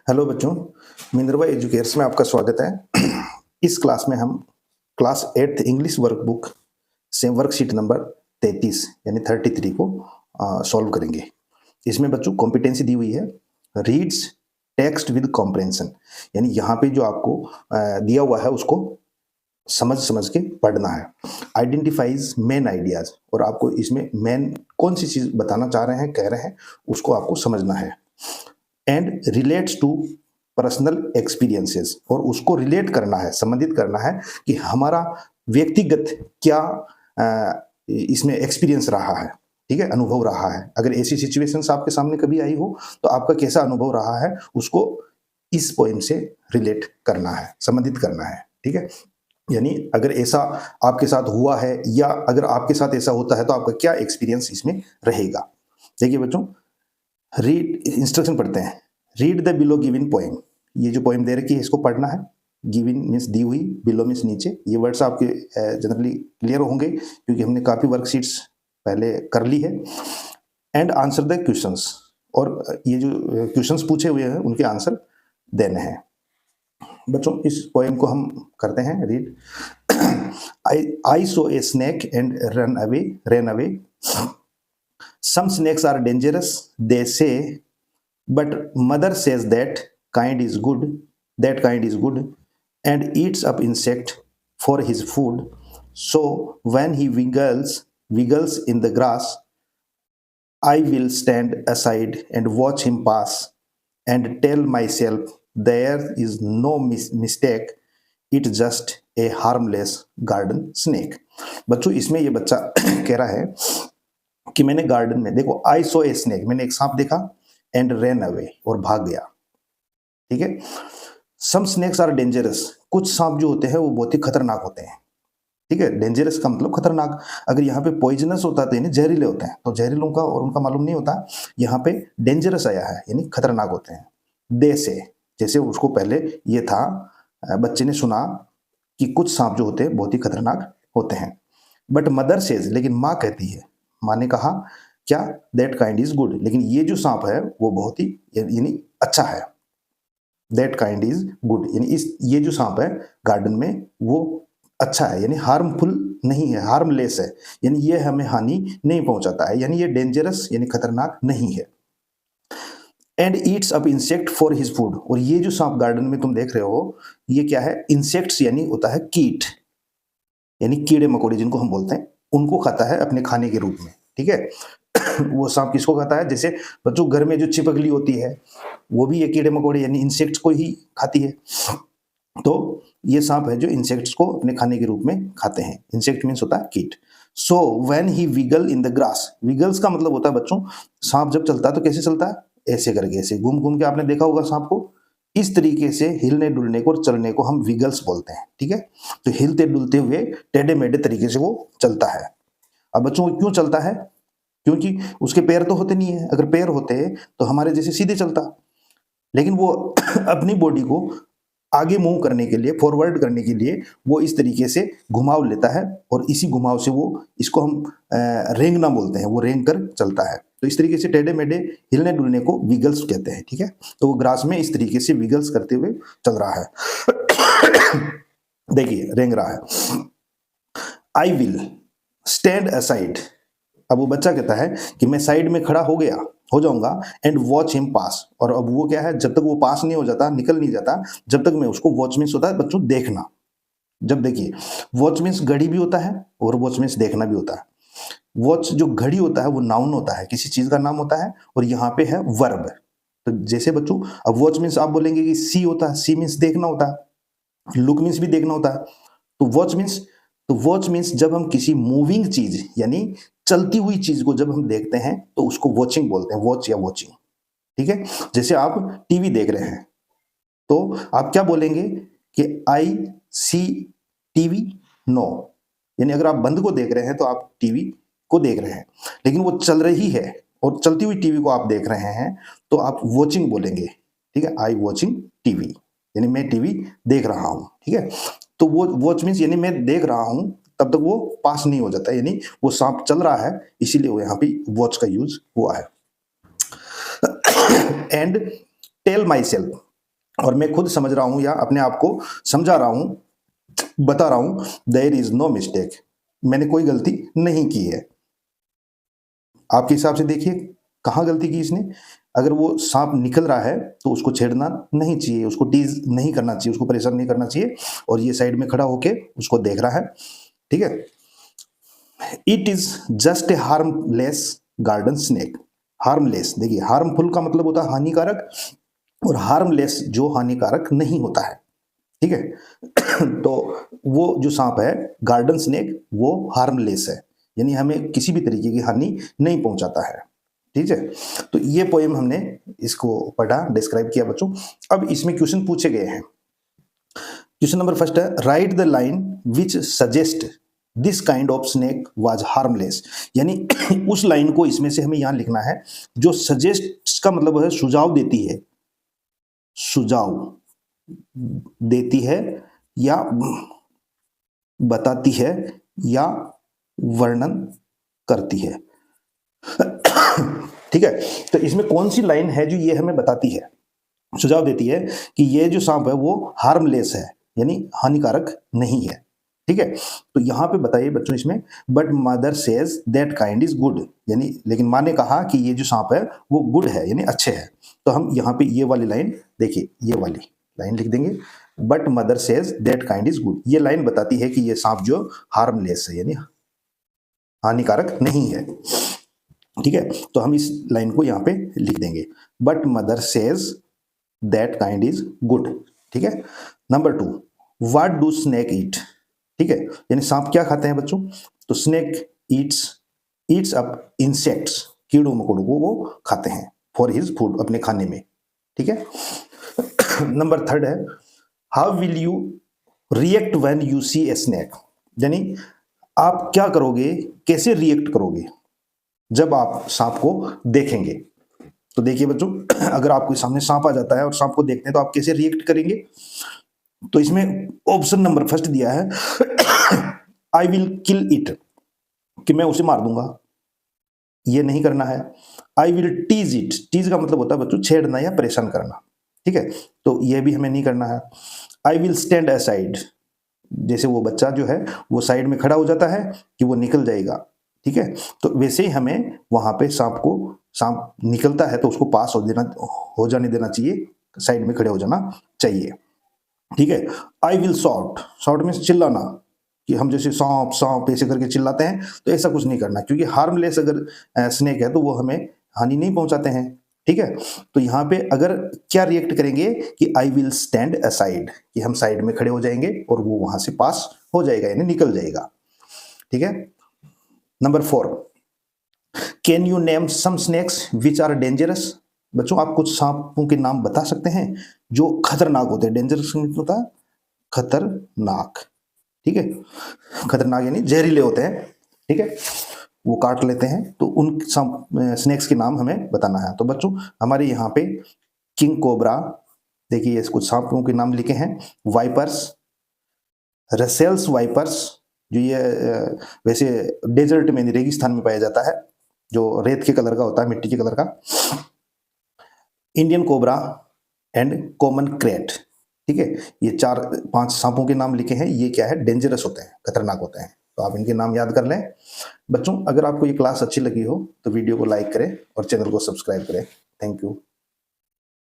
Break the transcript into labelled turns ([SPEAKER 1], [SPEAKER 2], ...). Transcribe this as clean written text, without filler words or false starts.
[SPEAKER 1] Hello बच्चों, Minerva educators में आपका स्वागत है। इस क्लास में हम क्लास 8th इंग्लिश वर्कबुक से वर्कशीट नंबर 33 यानी 33 को सॉल्व करेंगे। इसमें बच्चों कॉम्पिटेंसी दी हुई है, रीड्स टेक्स्ट विद कॉम्प्रहेंशन, यानी यहाँ पे जो आपको दिया हुआ है उसको समझ समझ के पढ़ना है। आइडेंटिफाइज मेन आइडियाज, और आपको इसमें मेन कौन सी चीज़ बताना चाह रहे हैं, कह रहे हैं, उसको आपको समझना है। And relates to personal experiences, और उसको रिलेट करना है, संबंधित करना है कि हमारा व्यक्तिगत क्या इसमें एक्सपीरियंस रहा है, ठीक है, अनुभव रहा है। अगर ऐसी सिचुएशंस आपके सामने कभी आई हो तो आपका कैसा अनुभव रहा है, उसको इस पोएम से रिलेट करना है, संबंधित करना है, ठीक है। यानी अगर ऐसा आपके साथ हुआ है या अगर आपके साथ ऐसा होता है तो आपका क्या एक्सपीरियंस इसमें रहेगा। देखिए बच्चों, रीड इंस्ट्रक्शन पढ़ते हैं। Read the below given poem, ये जो पोएम दे रखी है इसको पढ़ना है। गिवन मीन्स दी हुई, बिलो मीन्स नीचे। ये वर्ड्स आपके जनरली क्लियर होंगे क्योंकि हमने काफ़ी वर्कशीट्स पहले कर ली है। एंड आंसर द क्वेश्चंस, और ये जो क्वेश्चंस पूछे हुए हैं उनके आंसर देने हैं। बच्चों इस पोएम को हम करते हैं read. I so a snake and ran away. Some snakes are dangerous, they say, but mother says that kind is good, and eats up insect for his food. So when he wiggles in the grass, I will stand aside and watch him pass and tell myself there is no mistake, it's just a harmless garden snake. बच्चों इसमें ये बच्चा कह रहा है कि मैंने garden में, देखो, आई सो ए स्नेक, मैंने एक सांप देखा, एंड रैन अवे, और भाग गया, ठीक है। सम स्नेक्स आर डेंजरस, कुछ सांप जो होते हैं वो बहुत ही खतरनाक होते हैं, ठीक है। डेंजरस का मतलब खतरनाक। अगर यहाँ पे पॉइजनस होता है तो यानी जहरीले होते हैं, तो जहरीलों का और उनका मालूम नहीं होता। यहाँ पे डेंजरस आया है यानी खतरनाक होते हैं। दे से, जैसे उसको पहले ये था, बच्चे ने सुना कि कुछ सांप जो होते हैं बहुत ही खतरनाक होते हैं। बट मदर सेज, लेकिन माँ कहती है, माँ ने कहा क्या, दैट काइंड इज गुड, लेकिन ये जो सांप है वो बहुत ही यानी अच्छा है। दैट काइंड इज गुड, यानी ये जो सांप है गार्डन में वो अच्छा है, यानी हार्मफुल नहीं है, हार्मलेस है, यानी ये हमें हानि नहीं पहुंचाता है, यानी ये डेंजरस यानी खतरनाक नहीं है। And Yeats up insect for his food, और ये जो सांप गार्डन में तुम देख रहे हो ये क्या है, इंसेक्ट्स यानी होता है कीट, यानी कीड़े मकोड़े जिनको हम बोलते हैं, उनको खाता है अपने खाने के रूप में, ठीक है। वो सांप किसको खाता है, जैसे बच्चों घर में जो चिपकली होती है वो भी ये कीड़े मकोड़े यानी इंसेक्ट्स को ही खाती है। तो ये सांप है जो इंसेक्ट्स को अपने खाने के रूप में खाते हैं। इंसेक्ट मीन्स होता है कीट। So when he wiggle in the grass, wiggles का मतलब होता है बच्चों, सांप जब चलता है तो कैसे चलता है, ऐसे करके, ऐसे घूम घूम के। आपने देखा होगा सांप को इस तरीके से हिलने डुलने को और चलने को हम विगल्स बोलते हैं, ठीक है। तो हिलते डुलते हुए टेढ़े मेढ़े तरीके से वो चलता है। अब बच्चों क्यों चलता है, क्योंकि उसके पैर तो होते नहीं है। अगर पैर होते तो हमारे जैसे सीधे चलता, लेकिन वो अपनी बॉडी को आगे मूव करने के लिए, फॉरवर्ड करने के लिए वो इस तरीके से घुमाव लेता है, और इसी घुमाव से वो, इसको हम रेंगना बोलते हैं, वो रेंग कर चलता है। तो इस तरीके से टेढ़े मेढ़े हिलने डुलने को विगल्स कहते हैं, ठीक है। तो वो ग्रास में इस तरीके से विगल्स करते हुए चल रहा है। देखिए रेंग रहा है। आई विल स्टैंड असाइड, अब वो बच्चा कहता है कि मैं साइड में खड़ा हो जाऊंगा, एंड वॉच हिम पास, और अब वो क्या है, जब तक वो पास नहीं हो जाता, निकल नहीं जाता, जब तक मैं उसको, वॉच मीन्स होता है बच्चों देखना। जब देखिए वॉच मीन्स घड़ी भी होता है और वॉच मीन्स देखना भी होता है। वॉच जो घड़ी होता है वो नाउन होता है, किसी चीज का नाम होता है, और यहाँ पे है वर्ब। तो जैसे बच्चों अब वॉच मीन्स आप बोलेंगे कि सी होता है, सी मीन्स देखना होता है, लुक मीन्स भी देखना होता है। तो वॉच मीन्स जब हम किसी मूविंग चीज यानी चलती हुई चीज को जब हम देखते हैं तो उसको वॉचिंग बोलते हैं, वॉच या वॉचिंग, ठीक है। जैसे आप टीवी देख रहे हैं तो आप क्या बोलेंगे कि आई सी टीवी, नो, यानी अगर आप बंद को देख रहे हैं तो आप टीवी को देख रहे हैं, लेकिन वो चल रही है और चलती हुई टीवी को आप देख रहे हैं तो आप वॉचिंग बोलेंगे, ठीक है। आई वॉचिंग टीवी, यानी मैं टीवी देख रहा हूं, ठीक है। तो वो वॉच मीन्स यानी मैं देख रहा हूं, तब तक वो पास नहीं हो जाता, यानी वो सांप चल रहा है, इसीलिए वो यहाँ पे वॉच का यूज हुआ है। एंड टेल माई सेल्फ, और मैं खुद समझ रहा हूं या अपने आप को समझा रहा हूं, बता रहा हूं, देयर इज नो मिस्टेक, मैंने कोई गलती नहीं की है। आपके हिसाब से देखिए कहाँ गलती की इसने। अगर वो सांप निकल रहा है तो उसको छेड़ना नहीं चाहिए, उसको टीज नहीं करना चाहिए, उसको परेशान नहीं करना चाहिए, और ये साइड में खड़ा होके उसको देख रहा है। ठीक है। It is just a harmless garden snake. Harmless, देखिए हार्मफुल का मतलब होता है हानिकारक, और हार्मलेस जो हानिकारक नहीं होता है। ठीक है। तो वो जो सांप है गार्डन स्नेक वो हार्मलेस है, यानी हमें किसी भी तरीके की हानि नहीं पहुंचाता है। ठीक है। तो ये पोएम हमने इसको पढ़ा, डिस्क्राइब किया बच्चों। अब इसमें क्वेश्चन पूछे गए हैं। क्वेश्चन नंबर फर्स्ट है, right the line which suggest this kind of snake was harmless. यानी उस लाइन को इसमें से हमें यहां लिखना है जो सजेस्ट का मतलब है सुझाव देती है, सुझाव देती है या बताती है या वर्णन करती है। ठीक है। तो इसमें कौन सी लाइन है जो ये हमें बताती है, सुझाव देती है कि ये जो सांप है वो हार्मलेस है, यानी हानिकारक नहीं है। ठीक है। तो यहां पे बताइए बच्चों इसमें, but mother says that kind is good, यानी लेकिन माँ ने कहा कि ये जो सांप है वो गुड है, यानी अच्छे है। तो हम यहाँ पे ये वाली लाइन देखिए, ये वाली लाइन लिख देंगे, but mother says that kind is good. ये लाइन बताती है कि ये सांप जो हार्मलेस है, यानी हानिकारक नहीं है। ठीक है। तो हम इस लाइन को यहाँ पे लिख देंगे, but mother says that kind is good. ठीक है। नंबर 2, व्हाट डू स्नेक ईट। ठीक है, यानी सांप क्या खाते हैं बच्चों, तो snake Yeats Yeats up insects, कीड़ों मकोड़ों को वो खाते हैं, फॉर हिज फूड, अपने खाने में। ठीक है। नंबर 3 है, how will you react when you see a snake. यानी आप क्या करोगे, कैसे रिएक्ट करोगे जब आप सांप को देखेंगे। तो देखिए बच्चों, अगर आपके सामने सांप आ जाता है और सांप को देखते हैं तो आप कैसे रिएक्ट करेंगे। तो इसमें ऑप्शन नंबर फर्स्ट दिया है, आई विल किल इट, कि मैं उसे मार दूंगा, ये नहीं करना है। I will tease it, tease का मतलब होता है बच्चों छेड़ना या परेशान करना। ठीक है। तो ये भी हमें नहीं करना है। आई विल स्टैंड असाइड, जैसे वो बच्चा जो है वो साइड में खड़ा हो जाता है कि वो निकल जाएगा। ठीक है। तो वैसे ही हमें वहां पे सांप निकलता है तो उसको पास हो जाने देना चाहिए, साइड में खड़े हो जाना चाहिए। ठीक है। आई विल शॉट, शॉट में चिल्लाना, कि हम जैसे सांप सांप ऐसे करके चिल्लाते हैं, तो ऐसा कुछ नहीं करना, क्योंकि हार्मलेस अगर स्नेक है तो वो हमें हानि नहीं पहुंचाते हैं। ठीक है। तो यहाँ पे अगर क्या रिएक्ट करेंगे कि आई विल स्टैंड असाइड, कि हम साइड में खड़े हो जाएंगे और वो वहां से पास हो जाएगा, यानी निकल जाएगा। ठीक है। Number 4, can you name some snakes which are dangerous. बच्चों आप कुछ सांपों के नाम बता सकते हैं जो खतरनाक होते हैं। डेंजरस होता है खतरनाक। ठीक है। खतरनाक यानी जहरीले होते हैं। ठीक है। वो काट लेते हैं, तो उन स्नेक्स के नाम हमें बताना है। तो बच्चों हमारे यहाँ पे किंग कोबरा, देखिए कुछ सांपों के नाम लिखे हैं, वाइपर्स, रसेल्स वाइपर्स, जो ये वैसे डेजर्ट में रेगिस्तान में पाया जाता है, जो रेत के कलर का होता है, मिट्टी के कलर का, Indian cobra and common crate. ठीक है। ये 4-5 सांपों के नाम लिखे हैं, ये क्या है, डेंजरस होते हैं, खतरनाक होते हैं। तो आप इनके नाम याद कर लें। बच्चों अगर आपको ये क्लास अच्छी लगी हो तो वीडियो को लाइक करें और चैनल को सब्सक्राइब करें। Thank you.